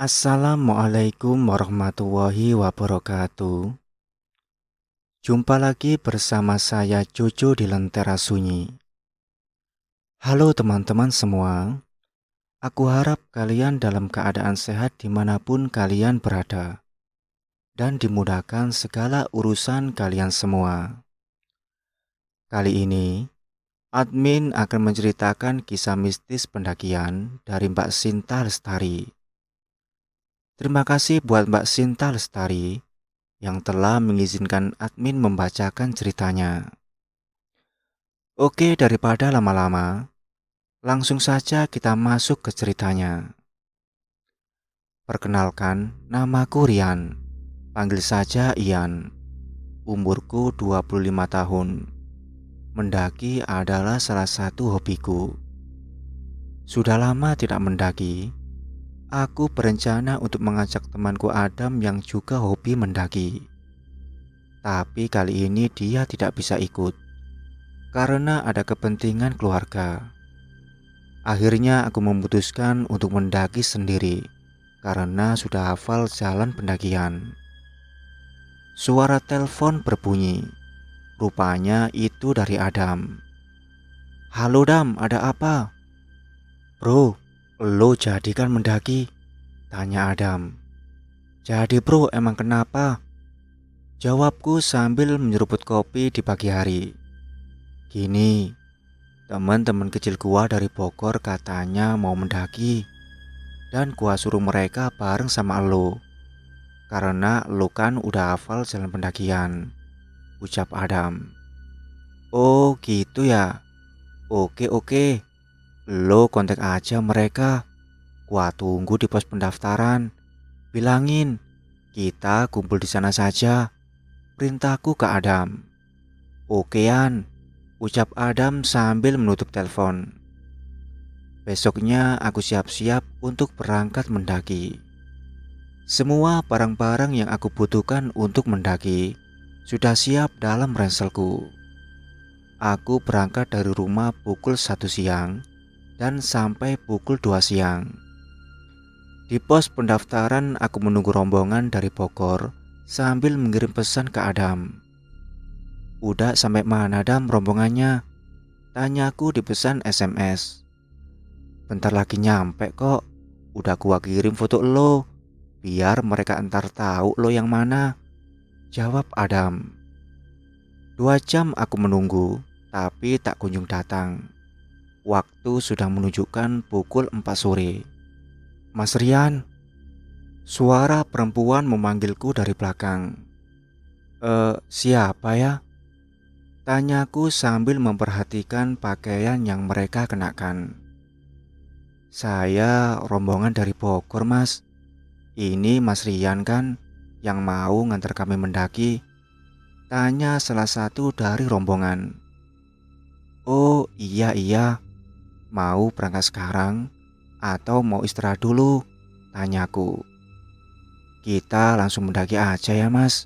Assalamualaikum warahmatullahi wabarakatuh. Jumpa lagi bersama saya Jojo di Lentera Sunyi. Halo teman-teman semua, aku harap kalian dalam keadaan sehat dimanapun kalian berada dan dimudahkan segala urusan kalian semua. Kali ini, admin akan menceritakan kisah mistis pendakian dari Mbak Sinta Lestari. Terima kasih buat Mbak Sinta Lestari yang telah mengizinkan admin membacakan ceritanya. Oke, daripada lama-lama, langsung saja kita masuk ke ceritanya. Perkenalkan, namaku Rian. Panggil saja Ian. Umurku 25 tahun. Mendaki adalah salah satu hobiku. Sudah lama tidak mendaki. Aku berencana untuk mengajak temanku Adam yang juga hobi mendaki. Tapi kali ini dia tidak bisa ikut karena ada kepentingan keluarga. Akhirnya aku memutuskan untuk mendaki sendiri karena sudah hafal jalan pendakian. Suara telepon berbunyi. Rupanya itu dari Adam. Halo Dam, ada apa? Bro, lo jadi kan mendaki? Tanya Adam. Jadi bro, emang kenapa? Jawabku sambil menyeruput kopi di pagi hari. Gini, teman-teman kecil gua dari Bogor katanya mau mendaki. Dan gua suruh mereka bareng sama lo. Karena lo kan udah hafal jalan pendakian, ucap Adam. Oh gitu ya. Oke. Lo kontak aja mereka. Gua tunggu di pos pendaftaran. Bilangin, kita kumpul di sana saja. Perintahku ke Adam. Okean, ucap Adam sambil menutup telepon. Besoknya aku siap-siap untuk berangkat mendaki. Semua barang-barang yang aku butuhkan untuk mendaki sudah siap dalam ranselku. Aku berangkat dari rumah pukul 1 siang dan sampai pukul 2 siang. Di pos pendaftaran aku menunggu rombongan dari Bogor sambil mengirim pesan ke Adam. Udah sampai mana Dam rombongannya? Tanyaku di pesan SMS. Bentar lagi nyampe kok. Udah gua kirim foto lo, biar mereka entar tahu lo yang mana, jawab Adam. 2 jam aku menunggu, tapi tak kunjung datang. Waktu sudah menunjukkan pukul 4 sore. Mas Rian, suara perempuan memanggilku dari belakang. Siapa ya? Tanyaku sambil memperhatikan pakaian yang mereka kenakan. Saya rombongan dari Bogor mas. Ini Mas Rian kan yang mau ngantar kami mendaki? Tanya salah satu dari rombongan. Oh iya, mau berangkat sekarang atau mau istirahat dulu? Tanyaku. Kita langsung mendaki aja ya mas,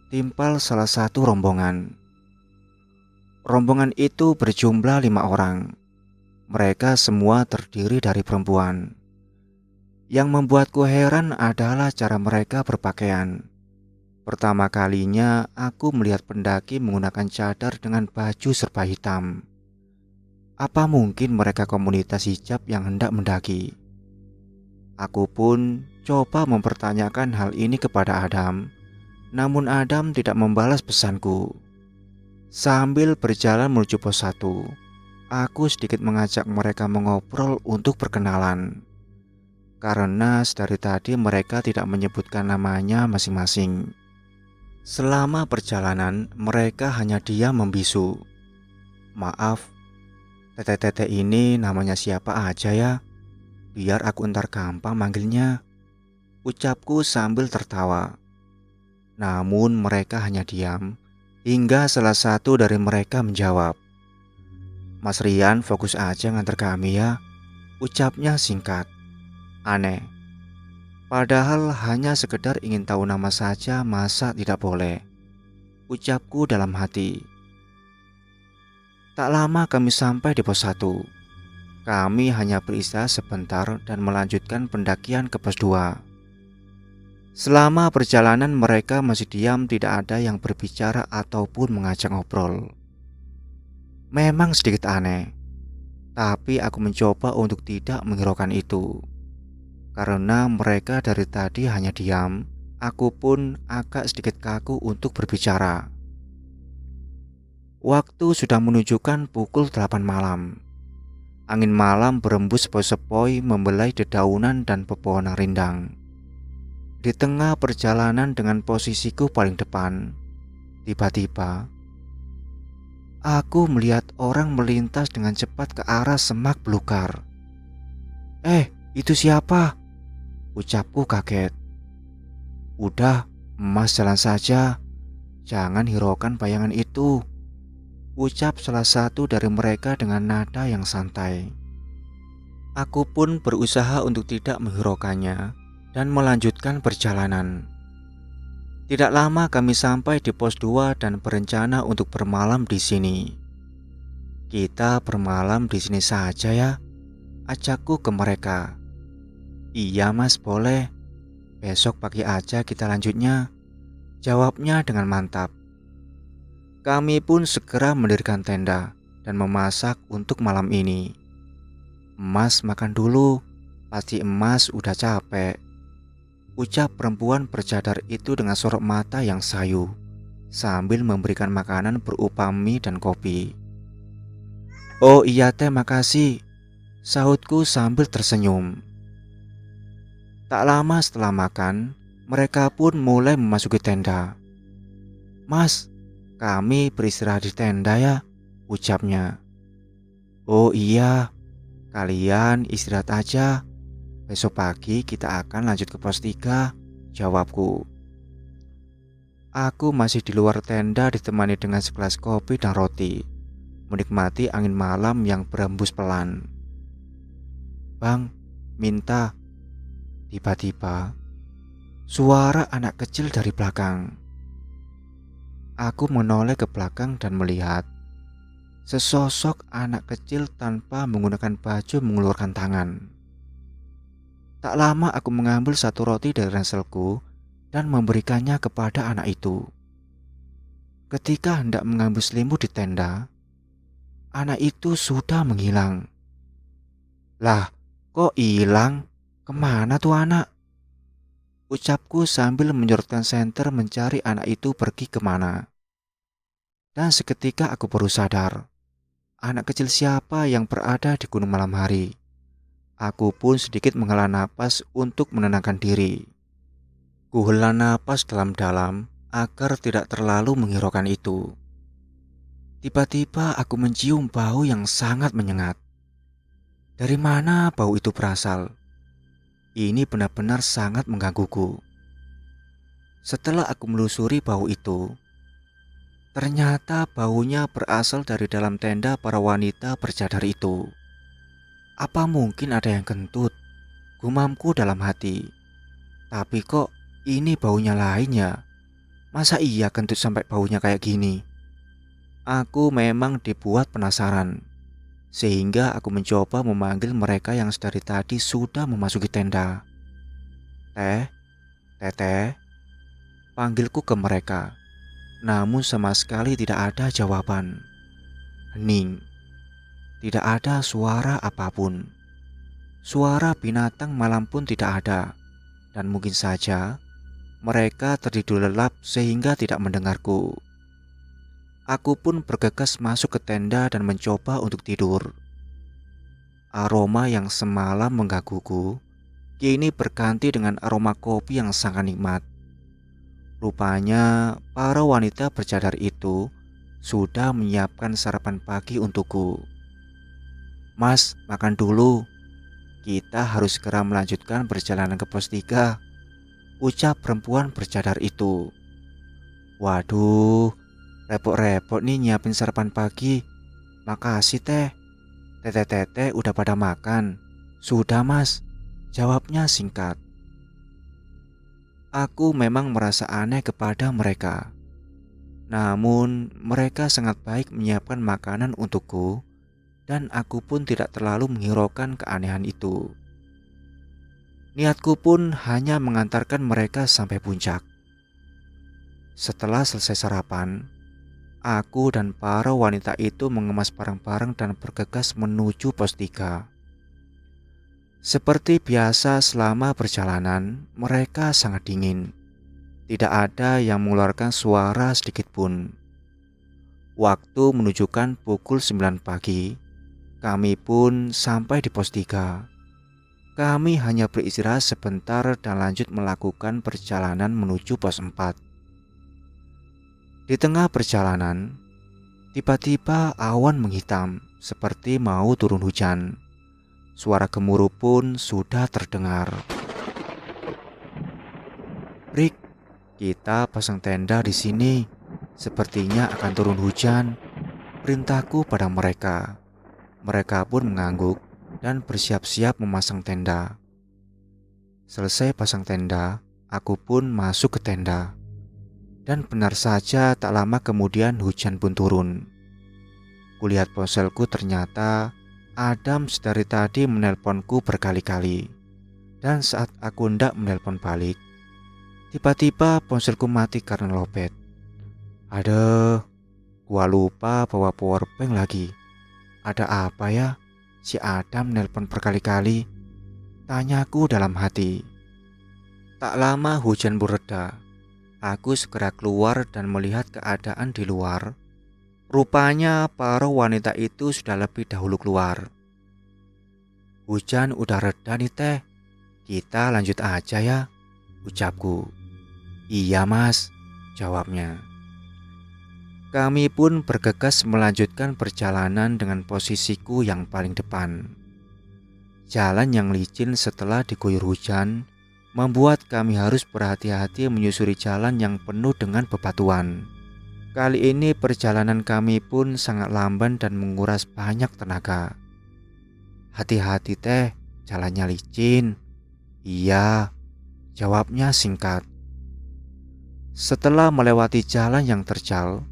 timpal salah satu rombongan. Rombongan itu berjumlah 5 orang. Mereka semua terdiri dari perempuan. Yang membuatku heran adalah cara mereka berpakaian. Pertama kalinya aku melihat pendaki menggunakan cadar dengan baju serba hitam. Apa mungkin mereka komunitas hijab yang hendak mendaki? Aku pun coba mempertanyakan hal ini kepada Adam, namun Adam tidak membalas pesanku. Sambil berjalan menuju pos 1, aku sedikit mengajak mereka mengobrol untuk perkenalan. Karena dari tadi mereka tidak menyebutkan namanya masing-masing. Selama perjalanan mereka hanya diam membisu. Maaf, tete-tete ini namanya siapa aja ya? Biar aku ntar gampang manggilnya, ucapku sambil tertawa. Namun mereka hanya diam hingga salah satu dari mereka menjawab. Mas Rian fokus aja ngantar kami ya, ucapnya singkat. Aneh, padahal hanya sekedar ingin tahu nama saja, masa tidak boleh, ucapku dalam hati. Tak lama kami sampai di pos 1. Kami hanya beristirahat sebentar dan melanjutkan pendakian ke pos 2. Selama perjalanan mereka masih diam, tidak ada yang berbicara ataupun mengajak ngobrol. Memang sedikit aneh, tapi aku mencoba untuk tidak menghiraukan itu. Karena mereka dari tadi hanya diam, aku pun agak sedikit kaku untuk berbicara. Waktu sudah menunjukkan pukul 8 malam. Angin malam berembus sepoi-sepoi membelai dedaunan dan pepohonan rindang. Di tengah perjalanan dengan posisiku paling depan, tiba-tiba aku melihat orang melintas dengan cepat ke arah semak belukar. Itu siapa?" ucapku kaget. "Udah, Mas jalan saja. Jangan hiraukan bayangan itu," ucap salah satu dari mereka dengan nada yang santai. Aku pun berusaha untuk tidak menghiraukannya dan melanjutkan perjalanan. Tidak lama kami sampai di pos 2 dan berencana untuk bermalam di sini. "Kita bermalam di sini saja ya," ajakku ke mereka. "Iya Mas, boleh. Besok pagi aja kita lanjutnya," jawabnya dengan mantap. Kami pun segera mendirikan tenda dan memasak untuk malam ini. "Emas makan dulu, pasti Emas udah capek," ucap perempuan bercadar itu dengan sorot mata yang sayu sambil memberikan makanan berupa mie dan kopi. "Oh iya teh, makasih," sahutku sambil tersenyum. Tak lama setelah makan, mereka pun mulai memasuki tenda. "Mas, kami beristirahat di tenda ya," ucapnya. "Oh iya, kalian istirahat aja. Besok pagi kita akan lanjut ke pos 3, jawabku. Aku masih di luar tenda ditemani dengan segelas kopi dan roti, menikmati angin malam yang berembus pelan. "Bang, minta." Tiba-tiba, suara anak kecil dari belakang. Aku menoleh ke belakang dan melihat sesosok anak kecil tanpa menggunakan baju mengeluarkan tangan. Tak lama aku mengambil satu roti dari ranselku dan memberikannya kepada anak itu. Ketika hendak mengambil selimut di tenda, anak itu sudah menghilang. "Lah, kok hilang? Kemana tuh anak?" ucapku sambil menyorotkan senter mencari anak itu pergi kemana. Dan seketika aku baru sadar, anak kecil siapa yang berada di gunung malam hari. Aku pun sedikit menghela napas untuk menenangkan diri. Kuhela napas dalam-dalam agar tidak terlalu menghiraukan itu. Tiba-tiba aku mencium bau yang sangat menyengat. Dari mana bau itu berasal? Ini benar-benar sangat menggangguku. Setelah aku melusuri bau itu, ternyata baunya berasal dari dalam tenda para wanita bercadar itu. Apa mungkin ada yang kentut? Gumamku dalam hati. Tapi kok ini baunya lain ya? Masa iya kentut sampai baunya kayak gini? Aku memang dibuat penasaran, sehingga aku mencoba memanggil mereka yang sedari tadi sudah memasuki tenda. "Teh, teteh," panggilku ke mereka. Namun sama sekali tidak ada jawaban. Hening. Tidak ada suara apapun. Suara binatang malam pun tidak ada. Dan mungkin saja mereka tertidur lelap sehingga tidak mendengarku. Aku pun bergegas masuk ke tenda dan mencoba untuk tidur. Aroma yang semalam menggangguku kini berganti dengan aroma kopi yang sangat nikmat. Rupanya para wanita bercadar itu sudah menyiapkan sarapan pagi untukku. "Mas, makan dulu. Kita harus segera melanjutkan perjalanan ke pos 3, ucap perempuan bercadar itu. "Waduh, repot-repot nih nyiapin sarapan pagi. Makasih teh. Tete-tete udah pada makan?" "Sudah Mas," jawabnya singkat. Aku memang merasa aneh kepada mereka. Namun mereka sangat baik menyiapkan makanan untukku dan aku pun tidak terlalu menghiraukan keanehan itu. Niatku pun hanya mengantarkan mereka sampai puncak. Setelah selesai sarapan, aku dan para wanita itu mengemas barang-barang dan bergegas menuju pos 3. Seperti biasa selama perjalanan, mereka sangat dingin. Tidak ada yang mengeluarkan suara sedikit pun. Waktu menunjukkan pukul 9 pagi, kami pun sampai di pos 3. Kami hanya beristirahat sebentar dan lanjut melakukan perjalanan menuju pos 4. Di tengah perjalanan, tiba-tiba awan menghitam seperti mau turun hujan. Suara gemuruh pun sudah terdengar. "Rick, kita pasang tenda di sini. Sepertinya akan turun hujan," perintahku pada mereka. Mereka pun mengangguk dan bersiap-siap memasang tenda. Selesai pasang tenda, aku pun masuk ke tenda. Dan benar saja tak lama kemudian hujan pun turun. Kulihat ponselku, ternyata Adam dari tadi menelponku berkali-kali. Dan saat aku hendak menelpon balik, tiba-tiba ponselku mati karena lowbat. Aduh, gua lupa bawa powerbank lagi. Ada apa ya? Si Adam nelpon berkali-kali, tanyaku dalam hati. Tak lama hujan bereda. Aku segera keluar dan melihat keadaan di luar. Rupanya para wanita itu sudah lebih dahulu keluar. "Hujan udah reda nih teh, kita lanjut aja ya," ucapku. "Iya mas," jawabnya. Kami pun bergegas melanjutkan perjalanan dengan posisiku yang paling depan. Jalan yang licin setelah diguyur hujan membuat kami harus berhati-hati menyusuri jalan yang penuh dengan bebatuan. Kali ini perjalanan kami pun sangat lamban dan menguras banyak tenaga. "Hati-hati teh, jalannya licin." "Iya," jawabnya singkat. Setelah melewati jalan yang terjal,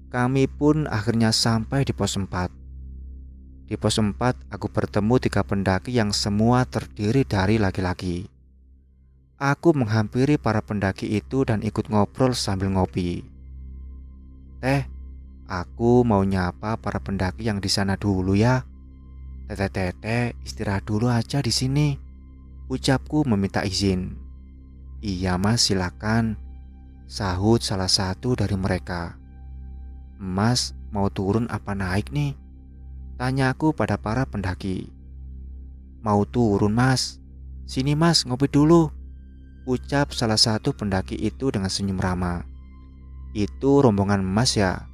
kami pun akhirnya sampai di pos 4. Di pos 4 aku bertemu 3 pendaki yang semua terdiri dari laki-laki. Aku menghampiri para pendaki itu dan ikut ngobrol sambil ngopi. "Teh, aku mau nyapa para pendaki yang di sana dulu ya. Tete istirahat dulu aja di sini," ucapku meminta izin. "Iya mas, silakan," sahut salah satu dari mereka. "Mas mau turun apa naik nih?" tanyaku pada para pendaki. "Mau turun mas. Sini mas, ngopi dulu," ucap salah satu pendaki itu dengan senyum ramah. "Itu rombongan mas ya?"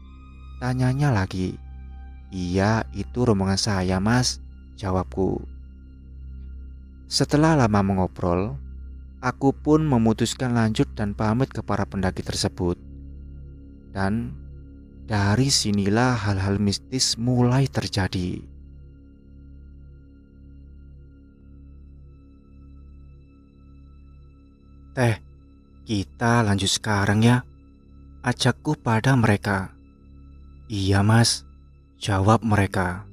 tanyanya lagi. "Iya, itu rombongan saya mas," jawabku. Setelah lama mengobrol, aku pun memutuskan lanjut dan pamit ke para pendaki tersebut. Dan dari sinilah hal-hal mistis mulai terjadi. "Teh, kita lanjut sekarang ya," ajakku pada mereka. "Iya mas," jawab mereka.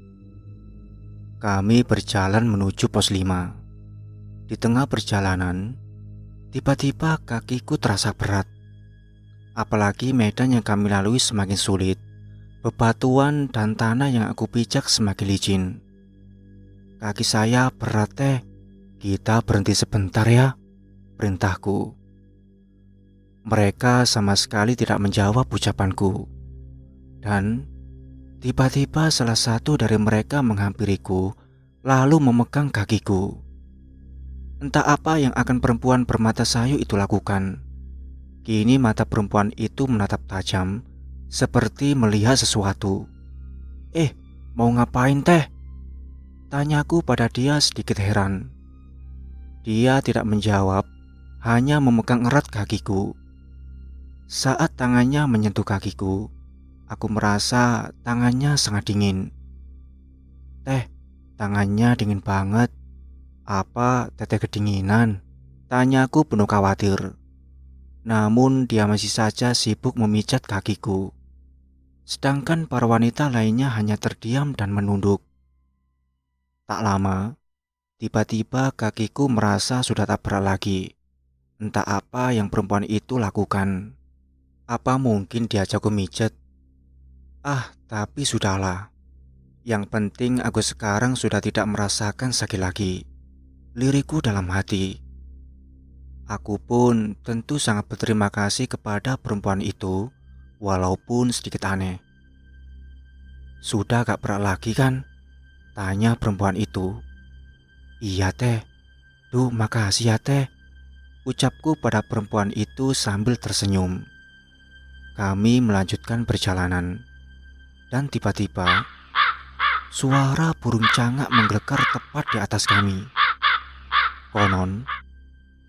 Kami berjalan menuju pos 5. Di tengah perjalanan, tiba-tiba kakiku terasa berat. Apalagi medan yang kami lalui semakin sulit. Bebatuan dan tanah yang aku pijak semakin licin. "Kaki saya berat teh, kita berhenti sebentar ya," perintahku. Mereka sama sekali tidak menjawab ucapanku. Dan tiba-tiba salah satu dari mereka menghampiriku lalu memegang kakiku. Entah apa yang akan perempuan bermata sayu itu lakukan. Kini mata perempuan itu menatap tajam seperti melihat sesuatu. Mau ngapain teh?" tanyaku pada dia sedikit heran. Dia tidak menjawab, hanya memegang erat kakiku. Saat tangannya menyentuh kakiku, aku merasa tangannya sangat dingin. "Teh, tangannya dingin banget. Apa teteh kedinginan?" tanyaku penuh khawatir. Namun dia masih saja sibuk memijat kakiku. Sedangkan para wanita lainnya hanya terdiam dan menunduk. Tak lama, tiba-tiba kakiku merasa sudah tak berat lagi. Entah apa yang perempuan itu lakukan. Apa mungkin dia jago mijet? Tapi sudahlah. Yang penting aku sekarang sudah tidak merasakan sakit lagi. Liriku dalam hati. Aku pun tentu sangat berterima kasih kepada perempuan itu, walaupun sedikit aneh. Sudah gak berat lagi kan? Tanya perempuan itu. Iya teh. Duh, makasih ya teh, ucapku pada perempuan itu sambil tersenyum. Kami melanjutkan perjalanan. Dan tiba-tiba suara burung cangak menggelegar tepat di atas kami. Konon,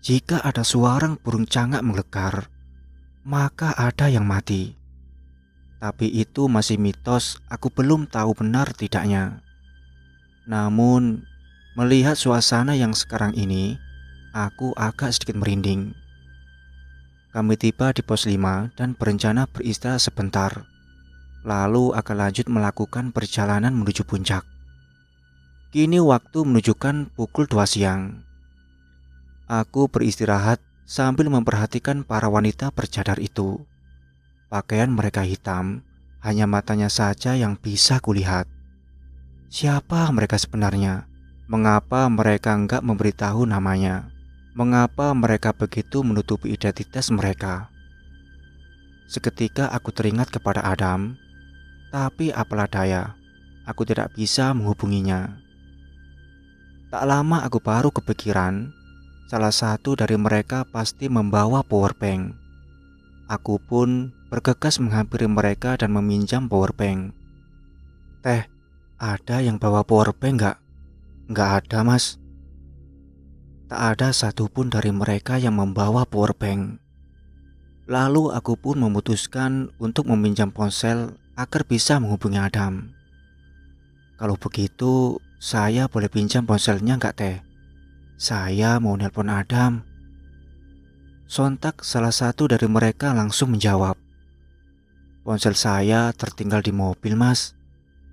jika ada suara burung cangak menggelegar, maka ada yang mati. Tapi itu masih mitos, aku belum tahu benar tidaknya. Namun, melihat suasana yang sekarang ini, aku agak sedikit merinding. Kami tiba di pos 5 dan berencana beristirahat sebentar. Lalu akan lanjut melakukan perjalanan menuju puncak. Kini waktu menunjukkan pukul 2 siang. Aku beristirahat sambil memperhatikan para wanita bercadar itu. Pakaian mereka hitam, hanya matanya saja yang bisa kulihat. Siapa mereka sebenarnya? Mengapa mereka enggak memberitahu namanya? Mengapa mereka begitu menutupi identitas mereka? Seketika aku teringat kepada Adam, tapi apalah daya, aku tidak bisa menghubunginya. Tak lama aku baru kepikiran, salah satu dari mereka pasti membawa powerbank. Aku pun bergegas menghampiri mereka dan meminjam powerbank. Teh, ada yang bawa powerbank enggak? Enggak ada, Mas. Tak ada satupun dari mereka yang membawa powerbank. Lalu aku pun memutuskan untuk meminjam ponsel agar bisa menghubungi Adam. Kalau begitu, saya boleh pinjam ponselnya enggak teh? Saya mau nelpon Adam. Sontak salah satu dari mereka langsung menjawab. Ponsel saya tertinggal di mobil, Mas.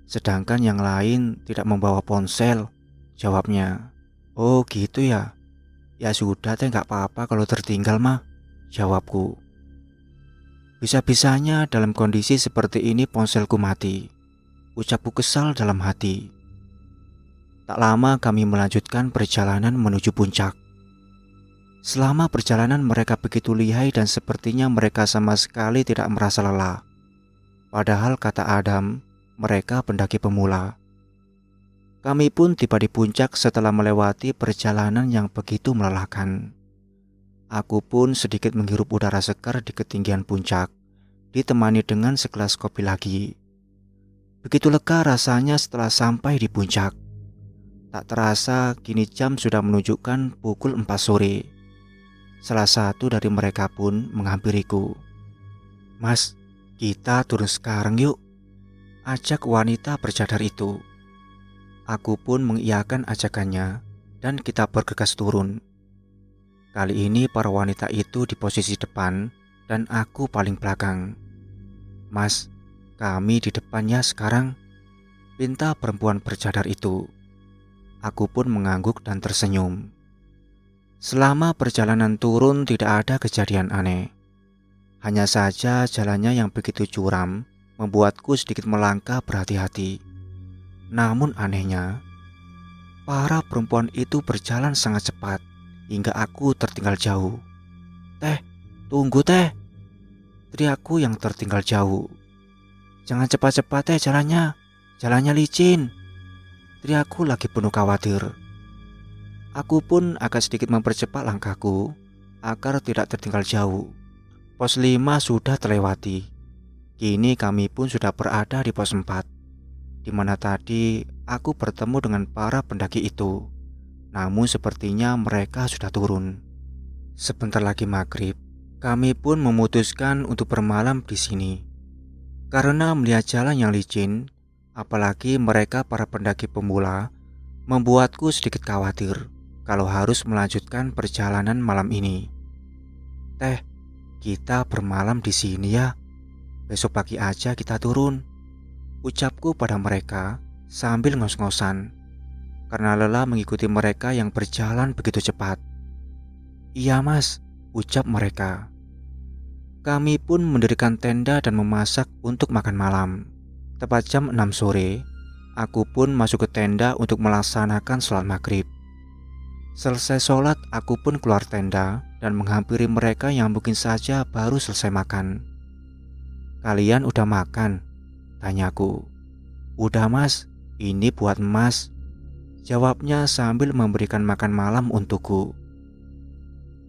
Sedangkan yang lain tidak membawa ponsel, jawabnya. Oh gitu ya? Ya sudah teh, gak apa-apa kalau tertinggal mah, jawabku. Bisa-bisanya dalam kondisi seperti ini ponselku mati, ucapku kesal dalam hati. Tak lama kami melanjutkan perjalanan menuju puncak. Selama perjalanan mereka begitu lihai dan sepertinya mereka sama sekali tidak merasa lelah. Padahal kata Adam, mereka pendaki pemula. Kami pun tiba di puncak setelah melewati perjalanan yang begitu melelahkan. Aku pun sedikit menghirup udara segar di ketinggian puncak, ditemani dengan segelas kopi lagi. Begitu lega rasanya setelah sampai di puncak. Tak terasa kini jam sudah menunjukkan pukul 4 sore. Salah satu dari mereka pun menghampiriku. Mas, kita turun sekarang yuk, ajak wanita bercadar itu. Aku pun mengiyakan ajakannya dan kita bergegas turun. Kali ini para wanita itu di posisi depan dan aku paling belakang. Mas, kami di depannya sekarang, pinta perempuan bercadar itu. Aku pun mengangguk dan tersenyum. Selama perjalanan turun tidak ada kejadian aneh. Hanya saja jalannya yang begitu curam membuatku sedikit melangkah berhati-hati. Namun anehnya, para perempuan itu berjalan sangat cepat hingga aku tertinggal jauh. Teh, tunggu teh, teriakku yang tertinggal jauh. Jangan cepat-cepat teh jalannya licin, teriakku lagi penuh khawatir. Aku pun agak sedikit mempercepat langkahku agar tidak tertinggal jauh. Pos 5 sudah terlewati. Kini kami pun sudah berada di pos 4. Di mana tadi aku bertemu dengan para pendaki itu. Namun sepertinya mereka sudah turun. Sebentar lagi maghrib, kami pun memutuskan untuk bermalam di sini. Karena melihat jalan yang licin, apalagi mereka para pendaki pemula, membuatku sedikit khawatir kalau harus melanjutkan perjalanan malam ini. Teh, kita bermalam di sini ya. Besok pagi aja kita turun, ucapku pada mereka sambil ngos-ngosan. karena lelah mengikuti mereka yang berjalan begitu cepat. "Iya mas," ucap mereka. Kami pun mendirikan tenda dan memasak untuk makan malam. Tepat jam 6 sore, aku pun masuk ke tenda untuk melaksanakan sholat maghrib. Selesai sholat, aku pun keluar tenda dan menghampiri mereka yang mungkin saja baru selesai makan. "Kalian udah makan?" tanyaku. "Udah mas, ini buat mas," jawabnya sambil memberikan makan malam untukku.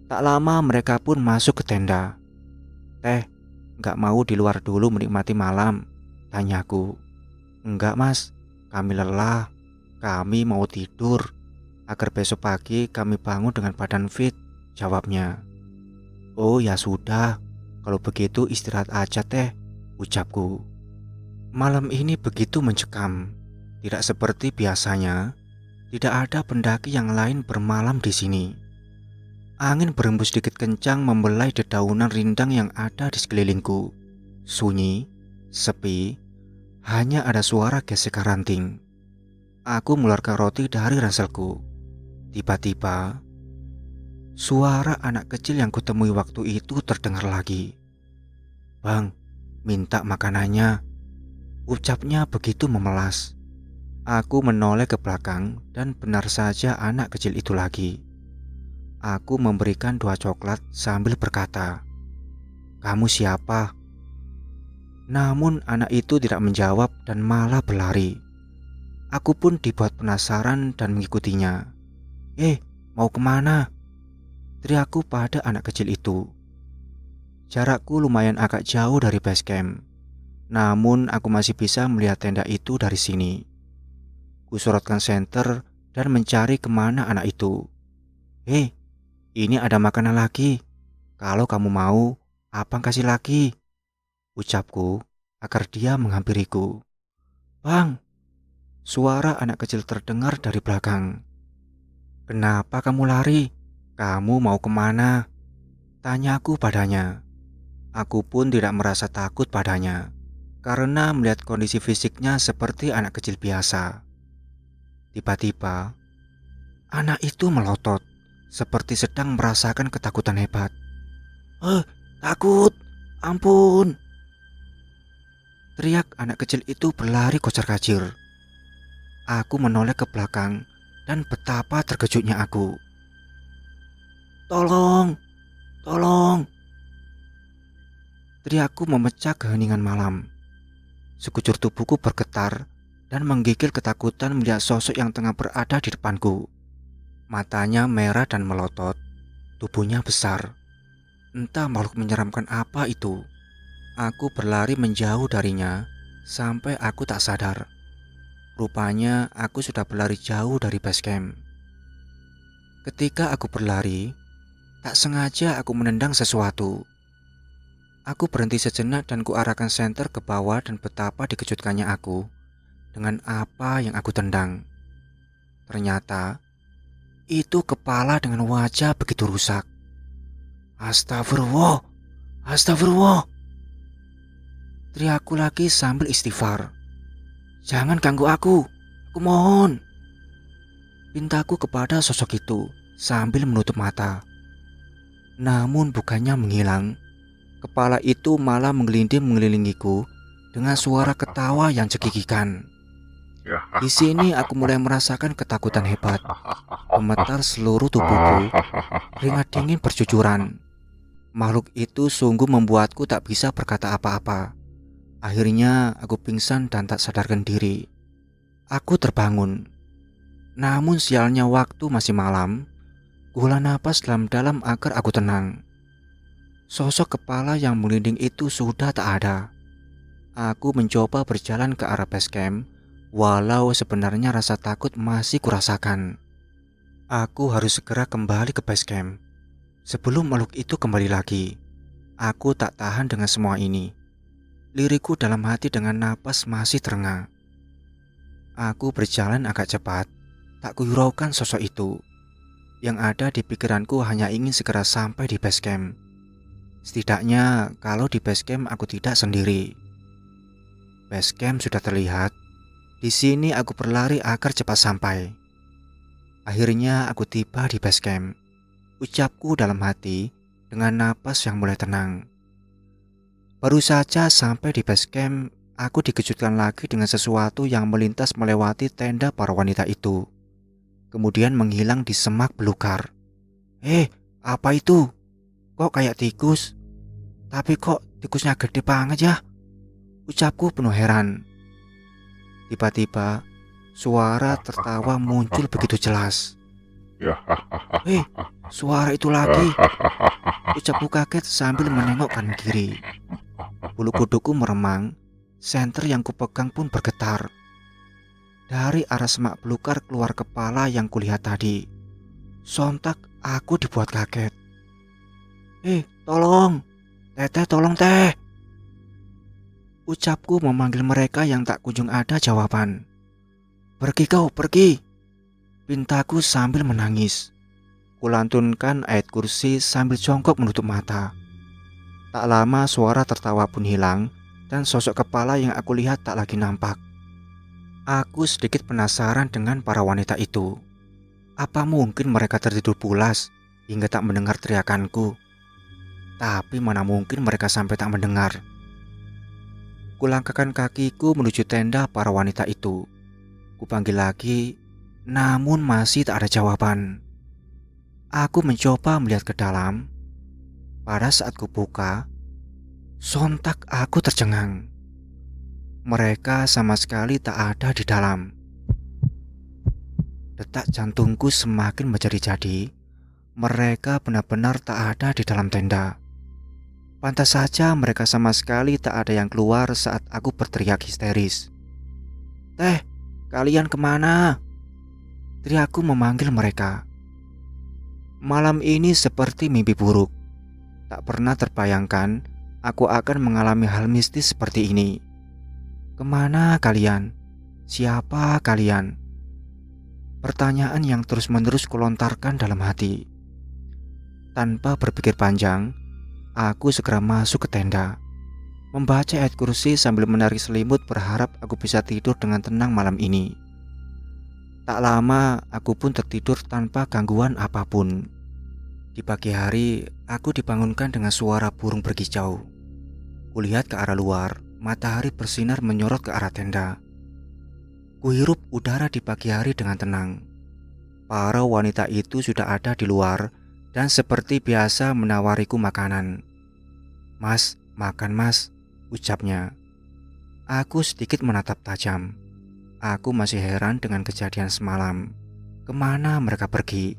Tak lama mereka pun masuk ke tenda. "Teh, nggak mau di luar dulu menikmati malam?" tanyaku. "Enggak mas, kami lelah, kami mau tidur agar besok pagi kami bangun dengan badan fit," jawabnya. "Oh ya sudah, kalau begitu istirahat aja teh," ucapku. Malam ini begitu mencekam. Tidak seperti biasanya, tidak ada pendaki yang lain bermalam di sini. Angin berembus sedikit kencang membelai dedaunan rindang yang ada di sekelilingku. Sunyi, sepi, hanya ada suara gesekan ranting. Aku mengeluarkan roti dari ranselku. Tiba-tiba, suara anak kecil yang kutemui waktu itu terdengar lagi. "Bang, minta makanannya," ucapnya begitu memelas. Aku menoleh ke belakang dan benar saja anak kecil itu lagi. Aku memberikan 2 coklat sambil berkata, "Kamu siapa?" Namun anak itu tidak menjawab dan malah berlari. Aku pun dibuat penasaran dan mengikutinya. Mau kemana?" teriakku pada anak kecil itu. Jarakku lumayan agak jauh dari base camp, namun aku masih bisa melihat tenda itu dari sini. Kusorotkan senter dan mencari kemana anak itu. Ini ada makanan lagi. Kalau kamu mau, abang kasih lagi," ucapku agar dia menghampiriku. "Bang!" suara anak kecil terdengar dari belakang. "Kenapa kamu lari? Kamu mau kemana?" tanyaku padanya. Aku pun tidak merasa takut padanya, karena melihat kondisi fisiknya seperti anak kecil biasa. Tiba-tiba, anak itu melotot, seperti sedang merasakan ketakutan hebat. Takut! Ampun!" teriak anak kecil itu berlari kocar-kacir. Aku menoleh ke belakang dan betapa terkejutnya aku. "Tolong! Tolong!" teriakku memecah keheningan malam. Sekujur tubuhku bergetar dan menggigil ketakutan melihat sosok yang tengah berada di depanku. Matanya merah dan melotot, tubuhnya besar. Entah makhluk menyeramkan apa itu. Aku berlari menjauh darinya sampai aku tak sadar. Rupanya aku sudah berlari jauh dari base camp. Ketika aku berlari, tak sengaja aku menendang sesuatu. Aku berhenti sejenak dan kuarahkan senter ke bawah dan betapa dikejutkannya aku dengan apa yang aku tendang. Ternyata itu kepala dengan wajah begitu rusak. "Astagfirullah! Astagfirullah!" teriakku lagi sambil istighfar. "Jangan ganggu aku mohon!" pintaku kepada sosok itu sambil menutup mata. Namun bukannya menghilang, kepala itu malah menggelinding mengelilingiku dengan suara ketawa yang cekikikan. Di sini aku mulai merasakan ketakutan hebat gemetar seluruh tubuhku, keringat dingin bercucuran. Makhluk itu sungguh membuatku tak bisa berkata apa-apa. Akhirnya aku pingsan dan tak sadarkan diri. Aku terbangun. Namun sialnya waktu masih malam. Kuhela napas dalam-dalam agar aku tenang. Sosok kepala yang melinding itu sudah tak ada. Aku mencoba berjalan ke arah base camp, walau sebenarnya rasa takut masih kurasakan. Aku harus segera kembali ke base camp sebelum makhluk itu kembali lagi. Aku tak tahan dengan semua ini. Liriku dalam hati dengan napas masih terengah. Aku berjalan agak cepat, tak kuhiraukan sosok itu. Yang ada di pikiranku hanya ingin segera sampai di base camp. Setidaknya kalau di base camp aku tidak sendiri. Base camp sudah terlihat. Di sini aku berlari agar cepat sampai. Akhirnya aku tiba di base camp. Ucapku dalam hati dengan napas yang mulai tenang. Baru saja sampai di base camp, aku dikejutkan lagi dengan sesuatu yang melintas melewati tenda para wanita itu. Kemudian menghilang di semak belukar. Apa itu? Kok kayak tikus? Tapi kok tikusnya gede banget ya? Ucapku penuh heran. Tiba-tiba, suara tertawa muncul begitu jelas. Suara itu lagi. Ucapku kaget sambil menengok kanan kiri. Bulu kuduku meremang, senter yang kupegang pun bergetar. Dari arah semak belukar keluar kepala yang kulihat tadi. Sontak aku dibuat kaget. Tolong! Teteh, tolong teh! Ucapku memanggil mereka yang tak kunjung ada jawaban. Pergi kau, pergi! Pintaku sambil menangis. Kulantunkan ayat kursi sambil jongkok menutup mata. Tak lama suara tertawa pun hilang dan sosok kepala yang aku lihat tak lagi nampak. Aku sedikit penasaran dengan para wanita itu. Apa mungkin mereka tertidur pulas hingga tak mendengar teriakanku? Tapi mana mungkin mereka sampai tak mendengar. Kulangkahkan kakiku menuju tenda para wanita itu. Kupanggil lagi, namun masih tak ada jawaban. Aku mencoba melihat ke dalam. Pada saat kubuka, sontak aku tercengang. Mereka sama sekali tak ada di dalam. Detak jantungku semakin menjadi-jadi. Mereka benar-benar tak ada di dalam tenda. Pantas saja mereka sama sekali tak ada yang keluar saat aku berteriak histeris. Teh, kalian kemana? Teriakku memanggil mereka. Malam ini seperti mimpi buruk. Tak pernah terbayangkan aku akan mengalami hal mistis seperti ini. Kemana kalian? Siapa kalian? Pertanyaan yang terus-menerus kulontarkan dalam hati. Tanpa berpikir panjang, aku segera masuk ke tenda. Membaca ayat kursi sambil menarik selimut berharap aku bisa tidur dengan tenang malam ini. Tak lama aku pun tertidur tanpa gangguan apapun. Di pagi hari, aku dibangunkan dengan suara burung berkicau. Kulihat ke arah luar, matahari bersinar menyorot ke arah tenda. Kuhirup udara di pagi hari dengan tenang. Para wanita itu sudah ada di luar dan seperti biasa menawariku makanan. Mas, makan mas, ucapnya. Aku sedikit menatap tajam. Aku masih heran dengan kejadian semalam. Kemana mereka pergi?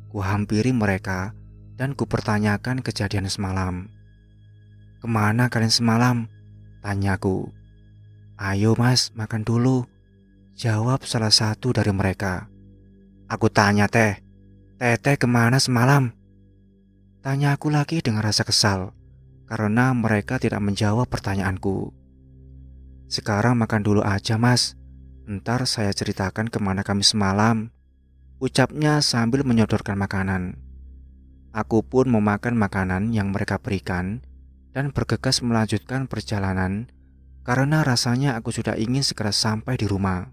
Kuhampiri mereka dan kupertanyakan kejadian semalam. Kemana kalian semalam? Tanyaku. Ayo mas, makan dulu, jawab salah satu dari mereka. Aku tanya teh, teteh kemana semalam? Tanya aku lagi dengan rasa kesal, karena mereka tidak menjawab pertanyaanku. Sekarang makan dulu aja mas, ntar saya ceritakan kemana kami semalam, ucapnya sambil menyodorkan makanan. Aku pun memakan makanan yang mereka berikan dan bergegas melanjutkan perjalanan karena rasanya aku sudah ingin segera sampai di rumah.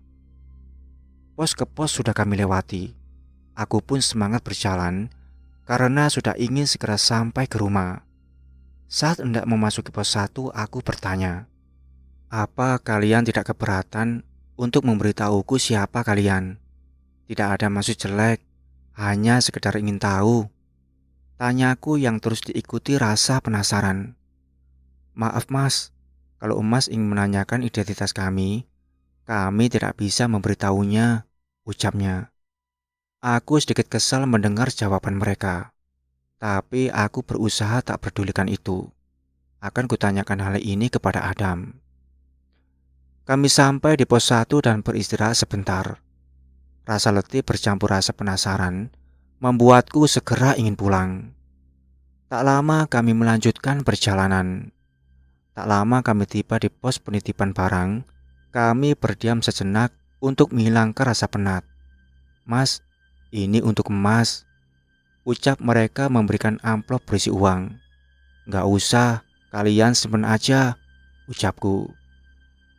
Pos ke pos sudah kami lewati. Aku pun semangat berjalan karena sudah ingin segera sampai ke rumah. Saat hendak memasuki pos 1, aku bertanya, apa kalian tidak keberatan untuk memberitahuku siapa kalian? Tidak ada maksud jelek, hanya sekedar ingin tahu. Tanyaku yang terus diikuti rasa penasaran. Maaf mas, kalau mas ingin menanyakan identitas kami tidak bisa memberitahunya, ucapnya. Aku sedikit kesal mendengar jawaban mereka, tapi aku berusaha tak pedulikan itu. Akan kutanyakan hal ini kepada Adam. Kami sampai di pos 1 dan beristirahat sebentar. Rasa letih bercampur rasa penasaran membuatku segera ingin pulang. Tak lama kami melanjutkan perjalanan. Tak lama kami tiba di pos penitipan barang. Kami berdiam sejenak untuk menghilangkan rasa penat. Mas, ini untuk Mas, ucap mereka memberikan amplop berisi uang. Gak usah, kalian simpen aja, ucapku.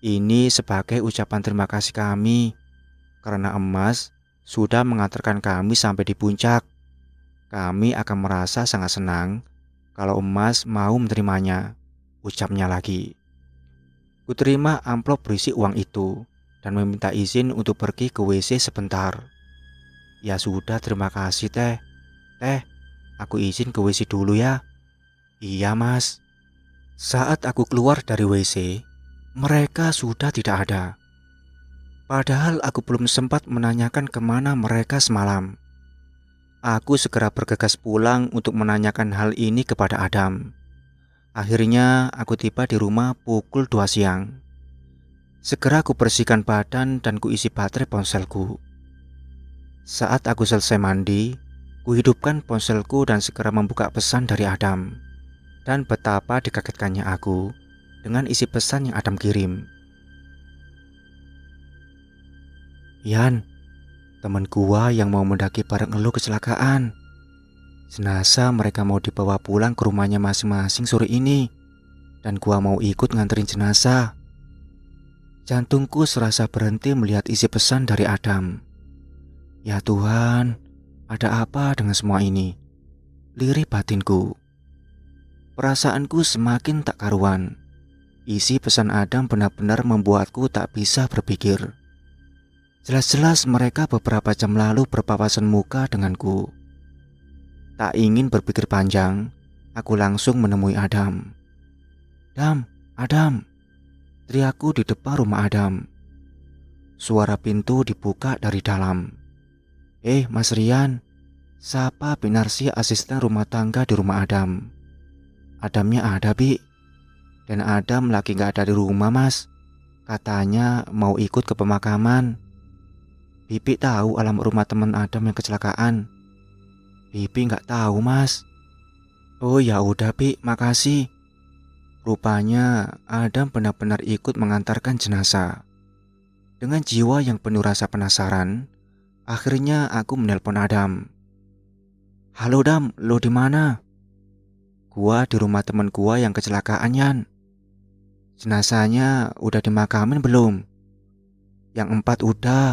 Ini sebagai ucapan terima kasih kami, karena emas sudah mengantarkan kami sampai di puncak. Kami akan merasa sangat senang kalau Emas mau menerimanya, ucapnya lagi. Kuterima amplop berisi uang itu dan meminta izin untuk pergi ke WC sebentar. Ya sudah, terima kasih teh. Teh, aku izin ke WC dulu ya. Iya mas. Saat aku keluar dari WC, mereka sudah tidak ada. Padahal aku belum sempat menanyakan kemana mereka semalam. Aku segera bergegas pulang untuk menanyakan hal ini kepada Adam. Akhirnya aku tiba di rumah pukul 2 siang. Segera aku bersihkan badan dan kuisi baterai ponselku. Saat aku selesai mandi, kuhidupkan ponselku dan segera membuka pesan dari Adam. Dan betapa dikagetkannya aku dengan isi pesan yang Adam kirim. Yan, temen gua yang mau mendaki bareng elu kecelakaan. Jenazah mereka mau dibawa pulang ke rumahnya masing-masing sore ini. Dan gua mau ikut nganterin jenazah. Jantungku serasa berhenti melihat isi pesan dari Adam. Ya Tuhan, ada apa dengan semua ini? Lirih batinku. Perasaanku semakin tak karuan. Isi pesan Adam benar-benar membuatku tak bisa berpikir. Jelas-jelas mereka beberapa jam lalu berpapasan muka denganku. Tak ingin berpikir panjang, aku langsung menemui Adam. Adam, teriakku di depan rumah Adam. Suara pintu dibuka dari dalam. Mas Rian, sapa Pinarsi asisten rumah tangga di rumah Adam. Adamnya ada, Bi. Dan Adam lagi gak ada di rumah, Mas. Katanya mau ikut ke pemakaman. Bibi tahu alamat rumah teman Adam yang kecelakaan. Bibi gak tahu, Mas. Oh ya udah, Bi, makasih. Rupanya Adam benar-benar ikut mengantarkan jenazah. Dengan jiwa yang penuh rasa penasaran, akhirnya aku menelpon Adam. Halo Dam, lo di mana? Gua di rumah temen gua yang kecelakaan, Yan. Jenazahnya udah dimakamin belum? Yang 4 udah.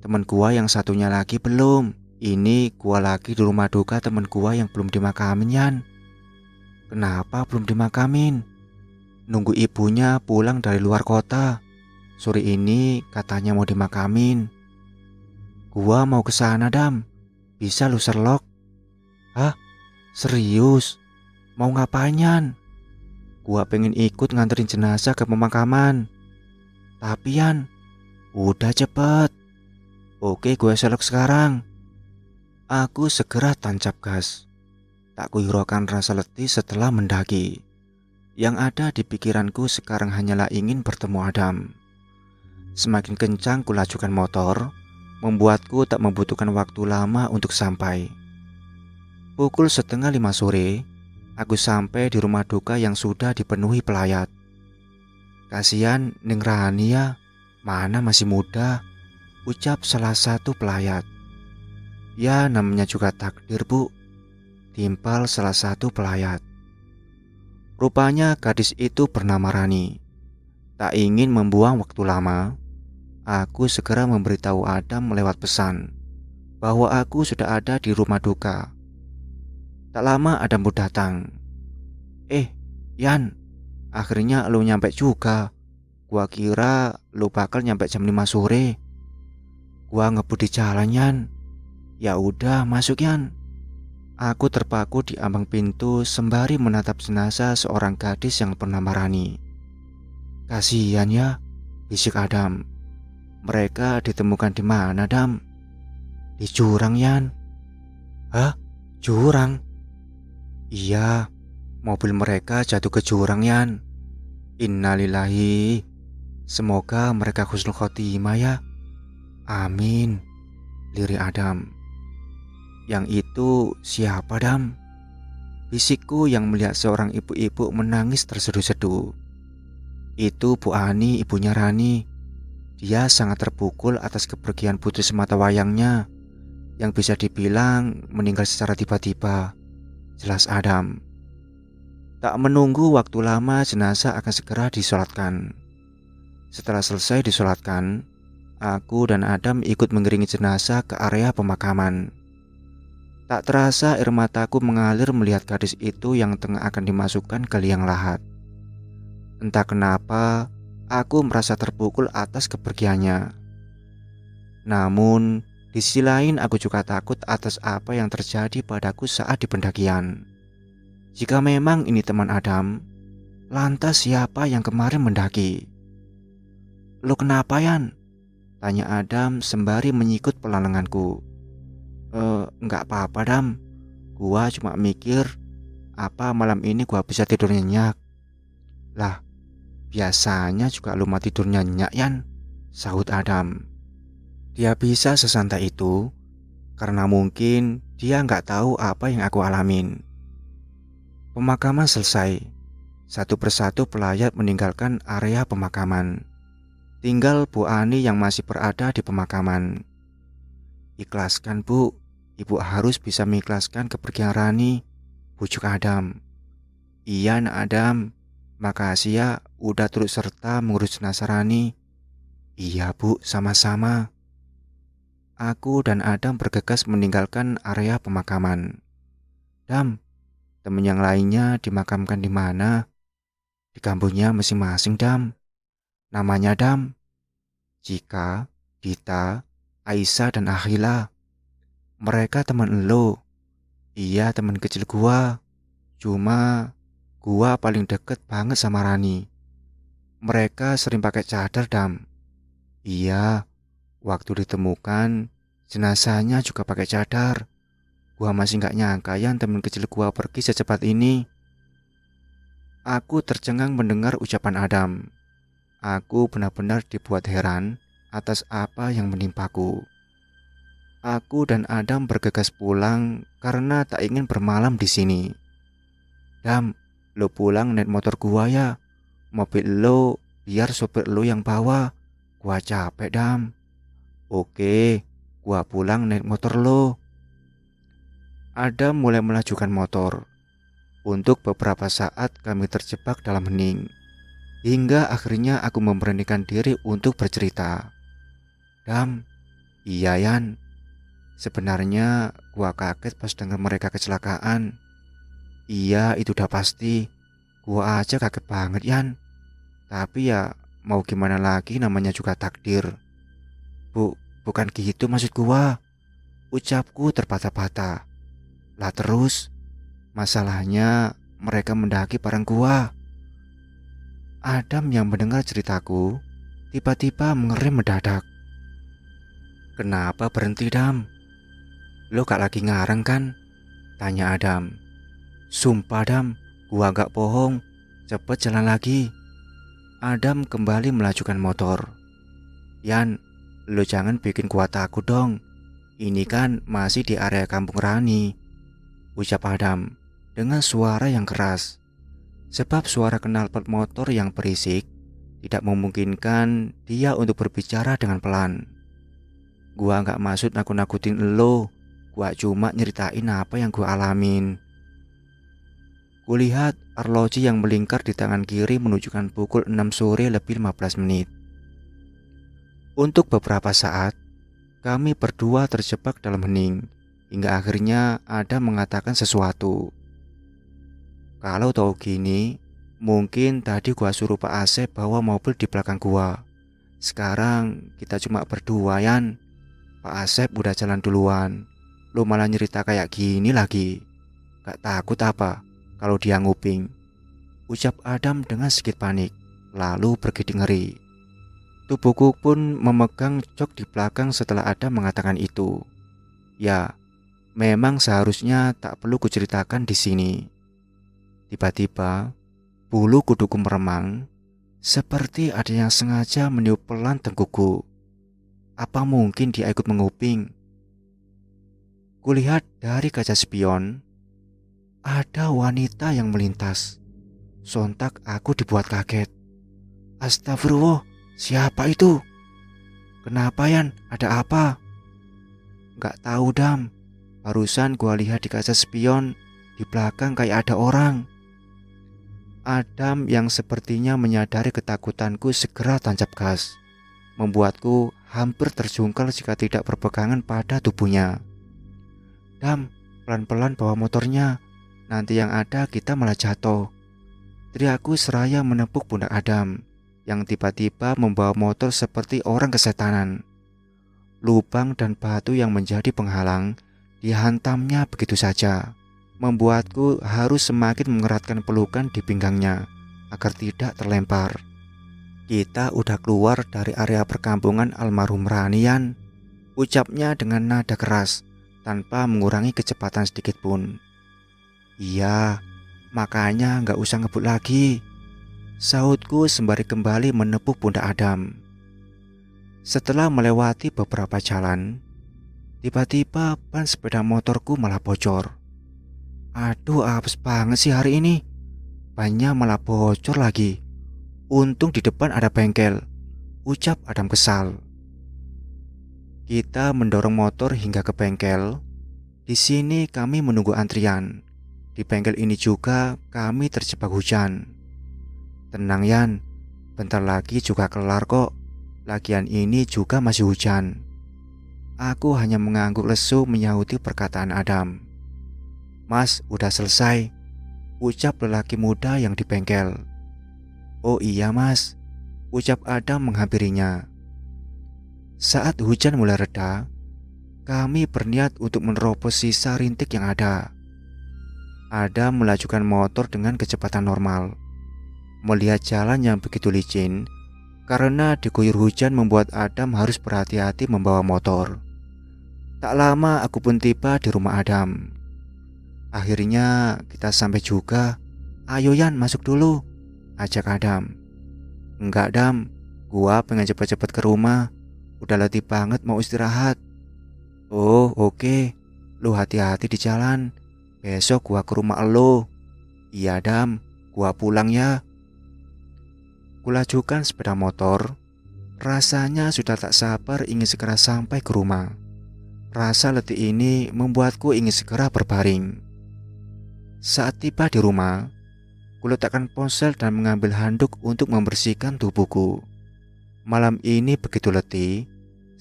Temen gua yang satunya lagi belum. Ini gua lagi di rumah duka temen gua yang belum dimakamin, Yan. Kenapa belum dimakamin? Nunggu ibunya pulang dari luar kota. Sore ini katanya mau dimakamin. Gua mau ke sana, Dam. Bisa lu Sherlock? Hah? Serius? Mau ngapain, Yan? Gua pengen ikut nganterin jenazah ke pemakaman. Tapi Yan, udah cepet. Oke, gue Sherlock sekarang. Aku segera tancap gas. Tak kuhiraukan rasa letih setelah mendaki. Yang ada di pikiranku sekarang hanyalah ingin bertemu Adam. Semakin kencang kulajukan motor, membuatku tak membutuhkan waktu lama untuk sampai. Pukul 4:30 sore, aku sampai di rumah duka yang sudah dipenuhi pelayat. Kasihan Ning Rahani ya, mana masih muda, ucap salah satu pelayat. Ya namanya juga takdir, Bu, timpal salah satu pelayat. Rupanya gadis itu bernama Rani. Tak ingin membuang waktu lama, aku segera memberitahu Adam lewat pesan bahwa aku sudah ada di rumah duka. Tak lama Adam pun datang. Yan, akhirnya lu nyampe juga. Gua kira lu bakal nyampe jam 5 sore. Gua ngebut di jalan, Yan. Ya udah, masuk, Yan. Aku terpaku di ambang pintu sembari menatap jenazah seorang gadis yang bernama Rani. Kasihan ya, bisik Adam. Mereka ditemukan di mana, Dam? Di jurang, Yan. Hah? Jurang? Iya, mobil mereka jatuh ke jurang, Yan. Innalillahi. Semoga mereka husnul khotimah ya. Amin, lirik Adam. Yang itu siapa, Dam? Bisikku yang melihat seorang ibu-ibu menangis terseduh-seduh. Itu Bu Ani, ibunya Rani. Dia sangat terpukul atas kepergian putri semata wayangnya yang bisa dibilang meninggal secara tiba-tiba, jelas Adam. Tak menunggu waktu lama, jenazah akan segera disolatkan. Setelah selesai disolatkan, Aku dan Adam ikut mengiringi jenazah ke area pemakaman. Tak terasa air mataku mengalir melihat gadis itu yang tengah akan dimasukkan ke liang lahat. Entah kenapa, aku merasa terpukul atas kepergiannya. Namun, di sisi lain aku juga takut atas apa yang terjadi padaku saat di pendakian. Jika memang ini teman Adam, lantas siapa yang kemarin mendaki? "Lo kenapa, Yan?" tanya Adam sembari menyikut pelang lenganku. Enggak apa-apa, Dam. Gua cuma mikir apa malam ini gua bisa tidur nyenyak." "Lah, biasanya juga lu mah tidur nyenyak, Yan," sahut Adam. Dia bisa sesantai itu karena mungkin dia nggak tahu apa yang aku alamin. Pemakaman selesai. Satu persatu pelayat meninggalkan area pemakaman. Tinggal Bu Ani yang masih berada di pemakaman. "Ikhlaskan, Bu. Ibu harus bisa mengikhlaskan kepergian Rani," bujuk Adam. "Iya, Nak Adam. Makasih ya udah turut serta mengurus jenazah Rani." "Iya, Bu, sama-sama." Aku dan Adam bergegas meninggalkan area pemakaman. "Dam, temen yang lainnya dimakamkan di mana?" "Di kampungnya masing-masing, Dam." "Namanya, Dam?" "Cika, Dita, Aisyah, dan Akhila." "Mereka teman elo?" "Iya, teman kecil gua. Cuma gua paling deket banget sama Rani. Mereka sering pakai cadar, Dam." "Iya, waktu ditemukan jenazahnya juga pakai cadar. Gua masih gak nyangka ya teman kecil gua pergi secepat ini." Aku tercengang mendengar ucapan Adam. Aku benar-benar dibuat heran atas apa yang menimpaku. Aku dan Adam bergegas pulang karena tak ingin bermalam di sini. "Dam, lo pulang naik motor gua ya. Mobil lo biar sopir lo yang bawa. Gua capek, Dam." "Oke, gua pulang naik motor lo." Adam mulai melajukan motor. Untuk beberapa saat kami terjebak dalam hening. Hingga akhirnya aku memberanikan diri untuk bercerita. "Dam, iya Yan. Sebenarnya gua kaget pas dengar mereka kecelakaan." "Iya, itu udah pasti. Gua aja kaget banget, Yan. Tapi ya mau gimana lagi, namanya juga takdir." Bukan gitu maksud gua." Ucapku terpatah-patah. "Lah terus? Masalahnya mereka mendaki bareng gua." Adam yang mendengar ceritaku tiba-tiba mengerem mendadak. "Kenapa berhenti, Dam? Lo gak lagi ngarang kan?" tanya Adam. "Sumpah, Dam, gua gak bohong. Cepet jalan lagi." Adam kembali melajukan motor. "Yan, lo jangan bikin gua takut dong. Ini kan masih di area kampung Rani," ucap Adam dengan suara yang keras. Sebab suara knalpot motor yang berisik tidak memungkinkan dia untuk berbicara dengan pelan. "Gua gak maksud nakut-nakutin lo. Gua cuma nyeritain apa yang gua alamin." Kulihat arloji yang melingkar di tangan kiri menunjukkan pukul 6 sore lebih 15 menit. Untuk beberapa saat, kami berdua terjebak dalam hening. Hingga akhirnya ada mengatakan sesuatu. "Kalau tahu gini, mungkin tadi gua suruh Pak Asep bawa mobil di belakang gua. Sekarang kita cuma berdua, Yan. Pak Asep udah jalan duluan. Lu malah nyerita kayak gini lagi. Gak takut apa kalau dia nguping?" ucap Adam dengan sedikit panik, lalu bergidik ngeri. Tubuhku pun memegang jok di belakang setelah Adam mengatakan itu. Ya, memang seharusnya tak perlu kuceritakan di sini. Tiba-tiba, bulu kuduku meremang, seperti ada yang sengaja meniup pelan tengkuku. Apa mungkin dia ikut menguping? Kulihat dari kaca spion, ada wanita yang melintas. Sontak aku dibuat kaget. "Astagfirullah, siapa itu? Kenapa, Yan? Ada apa?" "Gak tahu, Dam. Barusan gua lihat di kaca spion, di belakang kayak ada orang." Adam yang sepertinya menyadari ketakutanku segera tancap gas, membuatku hampir terjungkal jika tidak berpegangan pada tubuhnya. "Dam, pelan-pelan bawa motornya, nanti yang ada kita malah jatuh," teriakku seraya menepuk pundak Adam yang tiba-tiba membawa motor seperti orang kesetanan. Lubang dan batu yang menjadi penghalang dihantamnya begitu saja, membuatku harus semakin mengeratkan pelukan di pinggangnya agar tidak terlempar. "Kita udah keluar dari area perkampungan almarhum Ranian," ucapnya dengan nada keras tanpa mengurangi kecepatan sedikit pun. "Iya, makanya nggak usah ngebut lagi," sahutku sembari kembali menepuk pundak Adam. Setelah melewati beberapa jalan, tiba-tiba ban sepeda motorku malah bocor. "Aduh, apes banget sih hari ini. Bannya malah bocor lagi. Untung di depan ada bengkel," ucap Adam kesal. Kita mendorong motor hingga ke bengkel. Di sini kami menunggu antrian. Di bengkel ini juga kami terjebak hujan. "Tenang Yan, bentar lagi juga kelar kok. Lagian ini juga masih hujan." Aku hanya mengangguk lesu menyahuti perkataan Adam. "Mas, udah selesai," ucap lelaki muda yang di bengkel. "Oh iya mas," ucap Adam menghampirinya. Saat hujan mulai reda, kami berniat untuk menerobos sisa rintik yang ada. Adam melajukan motor dengan kecepatan normal. Melihat jalan yang begitu licin, karena diguyur hujan membuat Adam harus berhati-hati membawa motor. Tak lama aku pun tiba di rumah Adam. "Akhirnya kita sampai juga. Ayo Yan, masuk dulu," ajak Adam. "Enggak Dam, gua pengen cepet-cepet ke rumah. Udah letih banget mau istirahat." "Oh oke, lu hati-hati di jalan. Besok gua ke rumah elo." "Iya Dam, gua pulang ya." Kulajukan sepeda motor. Rasanya sudah tak sabar ingin segera sampai ke rumah. Rasa letih ini membuatku ingin segera berbaring. Saat tiba di rumah, kuletakkan ponsel dan mengambil handuk untuk membersihkan tubuhku. Malam ini begitu letih,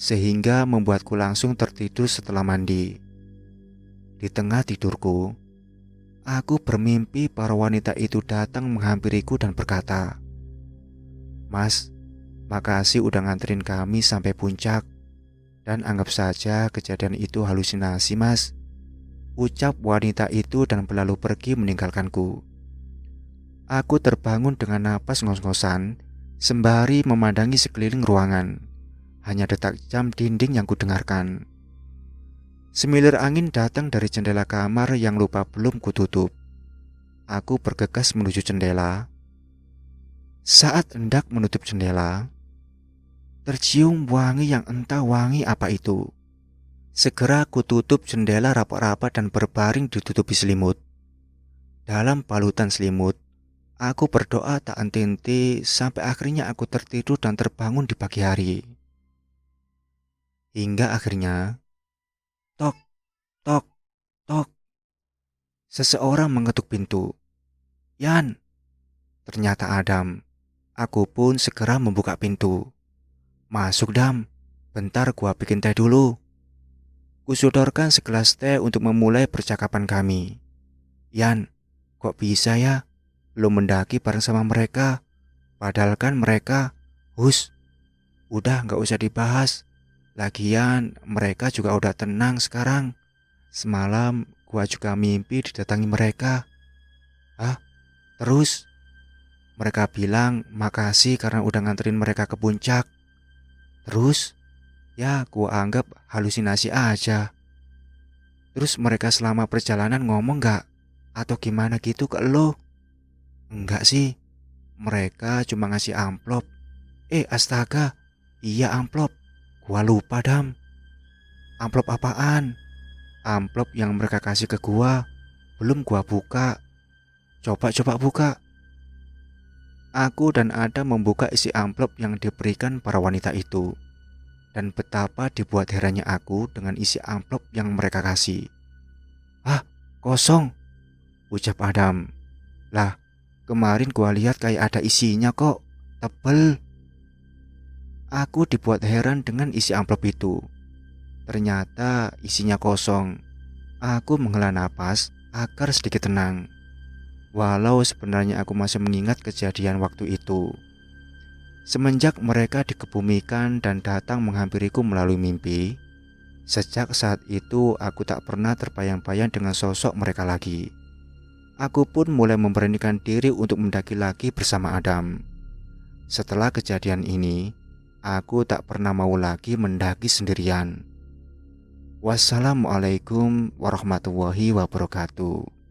sehingga membuatku langsung tertidur setelah mandi. Di tengah tidurku, aku bermimpi para wanita itu datang menghampiriku dan berkata, "Mas, makasih udah nganterin kami sampai puncak. Dan anggap saja kejadian itu halusinasi mas," ucap wanita itu dan berlalu pergi meninggalkanku. Aku terbangun dengan napas ngos-ngosan sembari memandangi sekeliling ruangan. Hanya detak jam dinding yang kudengarkan. Semilir angin datang dari jendela kamar yang lupa belum kututup. Aku bergegas menuju jendela. Saat hendak menutup jendela, tercium wangi yang entah wangi apa itu. Segera kututup jendela rapat-rapat dan berbaring ditutupi selimut. Dalam balutan selimut, aku berdoa tak henti-henti sampai akhirnya aku tertidur dan terbangun di pagi hari. Hingga akhirnya, tok, tok, tok. Seseorang mengetuk pintu. "Yan," ternyata Adam. Aku pun segera membuka pintu. "Masuk Dam, bentar gua bikin teh dulu." Kusodorkan segelas teh untuk memulai percakapan kami. "Yan, kok bisa ya lo mendaki bareng sama mereka? Padahal kan mereka, hus, udah gak usah dibahas. Lagian mereka juga udah tenang sekarang. Semalam gua juga mimpi didatangi mereka." "Ah, terus?" "Mereka bilang makasih karena udah nganterin mereka ke puncak." "Terus?" "Ya gua anggap halusinasi aja." "Terus mereka selama perjalanan ngomong gak? Atau gimana gitu ke lo?" "Enggak sih, mereka cuma ngasih amplop." Astaga, iya amplop. Gua lupa Dam." "Amplop apaan?" "Amplop yang mereka kasih ke gua. Belum gua buka. Coba buka." Aku dan Adam membuka isi amplop yang diberikan para wanita itu. Dan betapa dibuat herannya aku dengan isi amplop yang mereka kasih. "Ah, kosong," ucap Adam. "Lah, kemarin gua lihat kayak ada isinya kok. Tebel." Aku dibuat heran dengan isi amplop itu. Ternyata isinya kosong. Aku menghela napas agar sedikit tenang. Walau sebenarnya aku masih mengingat kejadian waktu itu. Semenjak mereka dikebumikan dan datang menghampiriku melalui mimpi, sejak saat itu aku tak pernah terbayang-bayang dengan sosok mereka lagi. Aku pun mulai memberanikan diri untuk mendaki lagi bersama Adam. Setelah kejadian ini, aku tak pernah mau lagi mendaki sendirian. Wassalamualaikum warahmatullahi wabarakatuh.